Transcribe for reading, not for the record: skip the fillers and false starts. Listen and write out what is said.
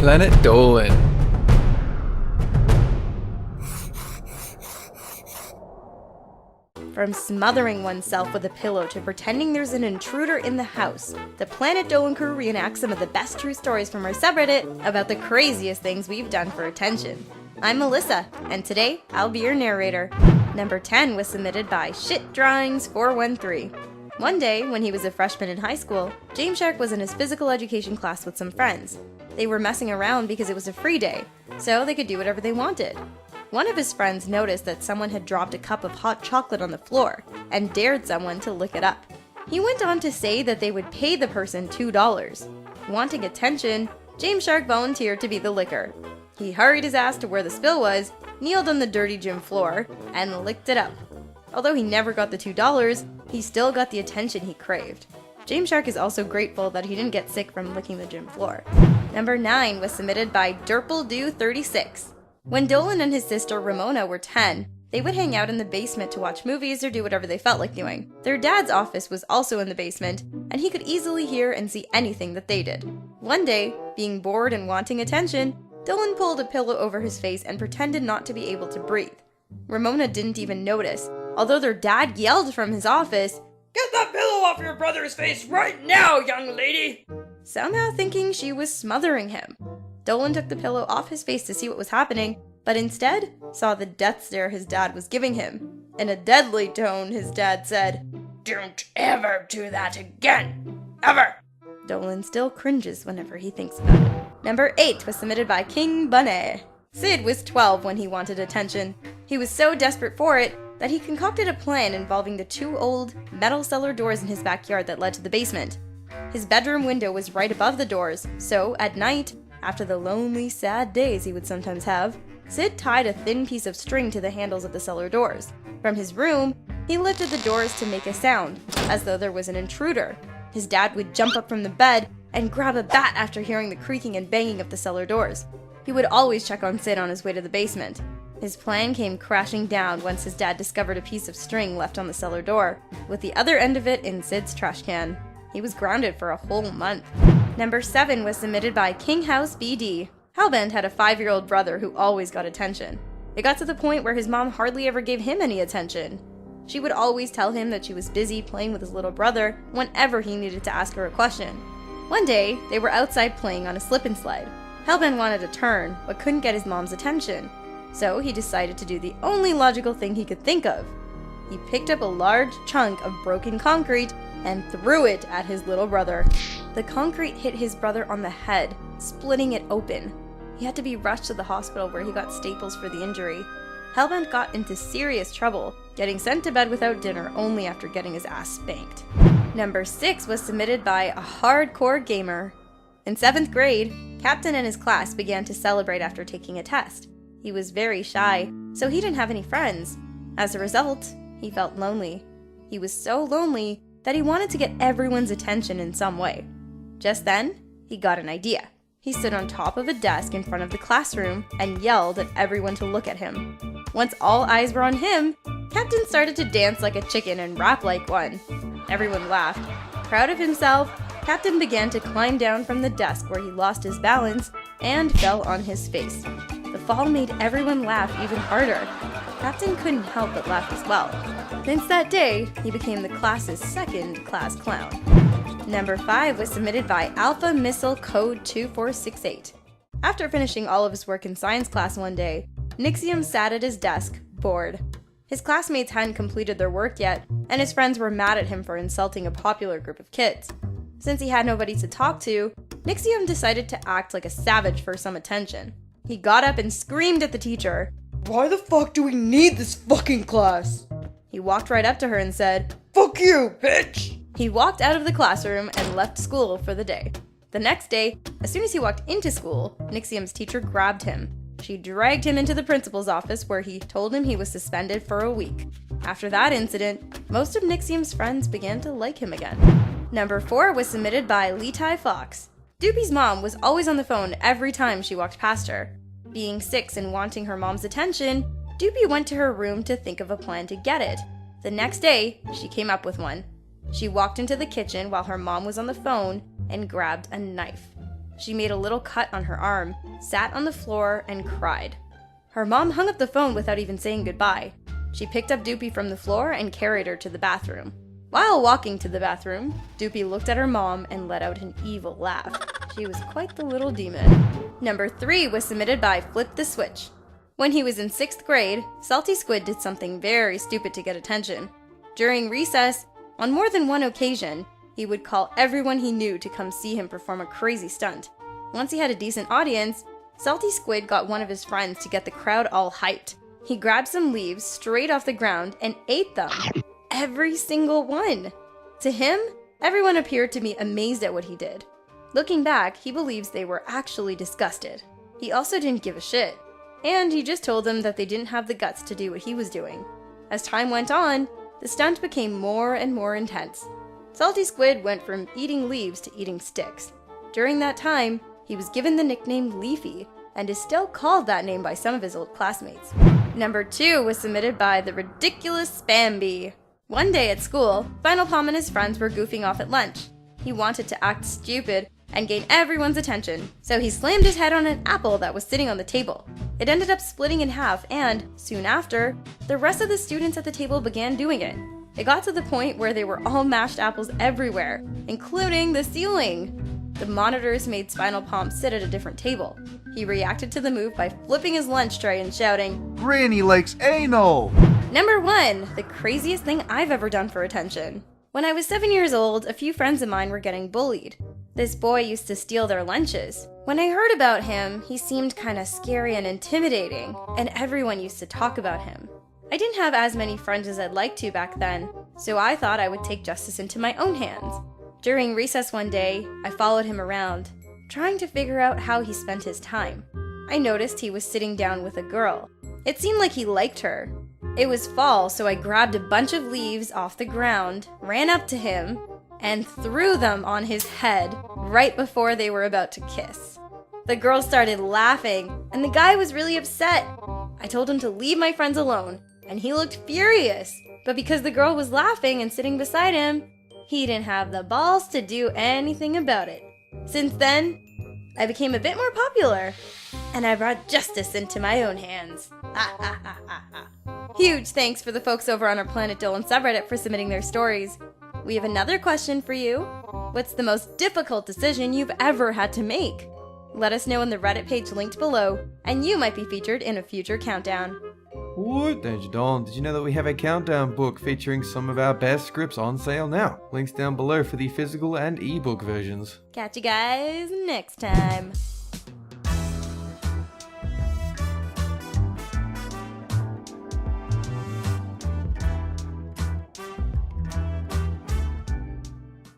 Planet Dolan. From smothering oneself with a pillow to pretending there's an intruder in the house, the Planet Dolan crew reenacts some of the best true stories from our subreddit about the craziest things we've done for attention. I'm Melissa, and today I'll be your narrator. Number 10 was submitted by ShitDrawings413. One day, when he was a freshman in high school, James Shark was in his physical education class with some friends. They were messing around because it was a free day, so they could do whatever they wanted. One of his friends noticed that someone had dropped a cup of hot chocolate on the floor and dared someone to lick it up. He went on to say that they would pay the person $2. Wanting attention, James Shark volunteered to be the licker. He hurried his ass to where the spill was, kneeled on the dirty gym floor, and licked it up. Although he never got the $2, he still got the attention he craved. James Shark is also grateful that he didn't get sick from licking the gym floor. Number 9 was submitted by DurpleDo36. When Dolan and his sister Ramona were 10, they would hang out in the basement to watch movies or do whatever they felt like doing. Their dad's office was also in the basement, and he could easily hear and see anything that they did. One day, being bored and wanting attention, Dolan pulled a pillow over his face and pretended not to be able to breathe. Ramona didn't even notice, although their dad yelled from his office, "Get that pillow off your brother's face right now, young lady!" somehow thinking she was smothering him. Dolan took the pillow off his face to see what was happening, but instead saw the death stare his dad was giving him. In a deadly tone, his dad said, "Don't ever do that again! Ever!" Dolan still cringes whenever he thinks about it. Number 8 was submitted by KingBunneh. Sid was 12 when he wanted attention. He was so desperate for it that he concocted a plan involving the 2 old metal cellar doors in his backyard that led to the basement. His bedroom window was right above the doors, so at night, after the lonely, sad days he would sometimes have, Sid tied a thin piece of string to the handles of the cellar doors. From his room, he lifted the doors to make a sound, as though there was an intruder. His dad would jump up from the bed and grab a bat after hearing the creaking and banging of the cellar doors. He would always check on Sid on his way to the basement. His plan came crashing down once his dad discovered a piece of string left on the cellar door, with the other end of it in Sid's trash can. He was grounded for a whole month. Number 7 was submitted by kinghouse-bd. Hellbent had a 5-year-old brother who always got attention. It got to the point where his mom hardly ever gave him any attention. She would always tell him that she was busy playing with his little brother whenever he needed to ask her a question. One day, they were outside playing on a slip and slide. Hellbent wanted a turn, but couldn't get his mom's attention. So he decided to do the only logical thing he could think of. He picked up a large chunk of broken concrete and threw it at his little brother. The concrete hit his brother on the head, splitting it open. He had to be rushed to the hospital where he got staples for the injury. Hellbent got into serious trouble, getting sent to bed without dinner only after getting his ass spanked. Number 6 was submitted by ahardcoregamer. In 7th grade, Captain and his class began to celebrate after taking a test. He was very shy, so he didn't have any friends. As a result, he felt lonely. He was so lonely that he wanted to get everyone's attention in some way. Just then, he got an idea. He stood on top of a desk in front of the classroom and yelled at everyone to look at him. Once all eyes were on him, Captain started to dance like a chicken and rap like one. Everyone laughed. Proud of himself, Captain began to climb down from the desk where he lost his balance and fell on his face. The fall made everyone laugh even harder. Captain couldn't help but laugh as well. Since that day, he became the class's second-class clown. Number 5 was submitted by Alpha Missile Code 2468. After finishing all of his work in science class one day, Nixium sat at his desk, bored. His classmates hadn't completed their work yet, and his friends were mad at him for insulting a popular group of kids. Since he had nobody to talk to, Nixium decided to act like a savage for some attention. He got up and screamed at the teacher, "Why the fuck do we need this fucking class?" He walked right up to her and said, "Fuck you, bitch!" He walked out of the classroom and left school for the day. The next day, as soon as he walked into school, Nixium's teacher grabbed him. She dragged him into the principal's office where he told him he was suspended for a week. After that incident, most of Nixium's friends began to like him again. Number 4 was submitted by LetyFox. Doopy's mom was always on the phone every time she walked past her. Being 6 and wanting her mom's attention, Doopy went to her room to think of a plan to get it. The next day, she came up with one. She walked into the kitchen while her mom was on the phone and grabbed a knife. She made a little cut on her arm, sat on the floor, and cried. Her mom hung up the phone without even saying goodbye. She picked up Doopy from the floor and carried her to the bathroom. While walking to the bathroom, Doopy looked at her mom and let out an evil laugh. She was quite the little demon. Number 3 was submitted by Flip the Switch. When he was in 6th grade, Salty Squid did something very stupid to get attention. During recess, on more than one occasion, he would call everyone he knew to come see him perform a crazy stunt. Once he had a decent audience, Salty Squid got one of his friends to get the crowd all hyped. He grabbed some leaves straight off the ground and ate them. Every single one. To him, everyone appeared to be amazed at what he did. Looking back, he believes they were actually disgusted. He also didn't give a shit, and he just told them that they didn't have the guts to do what he was doing. As time went on, the stunt became more and more intense. Salty Squid went from eating leaves to eating sticks. During that time, he was given the nickname Leafy, and is still called that name by some of his old classmates. Number 2 was submitted by the ridiculous Spamby. One day at school, Spinal Palm and his friends were goofing off at lunch. He wanted to act stupid and gain everyone's attention, so he slammed his head on an apple that was sitting on the table. It ended up splitting in half, and, soon after, the rest of the students at the table began doing it. It got to the point where they were all mashed apples everywhere, including the ceiling. The monitors made Spinal Palm sit at a different table. He reacted to the move by flipping his lunch tray and shouting, "Granny likes anal!" Number 1, the craziest thing I've ever done for attention. When I was 7 years old, a few friends of mine were getting bullied. This boy used to steal their lunches. When I heard about him, he seemed kinda scary and intimidating, and everyone used to talk about him. I didn't have as many friends as I'd like to back then, so I thought I would take justice into my own hands. During recess one day, I followed him around, trying to figure out how he spent his time. I noticed he was sitting down with a girl. It seemed like he liked her. It was fall, so I grabbed a bunch of leaves off the ground, ran up to him, and threw them on his head right before they were about to kiss. The girl started laughing, and the guy was really upset. I told him to leave my friends alone, and he looked furious. But because the girl was laughing and sitting beside him, he didn't have the balls to do anything about it. Since then, I became a bit more popular, and I brought justice into my own hands. Huge thanks for the folks over on our Planet Dolan subreddit for submitting their stories. We have another question for you. What's the most difficult decision you've ever had to make? Let us know in the Reddit page linked below, and you might be featured in a future countdown. What? Danger Dawn, did you know that we have a countdown book featuring some of our best scripts on sale now? Links down below for the physical and ebook versions. Catch you guys next time.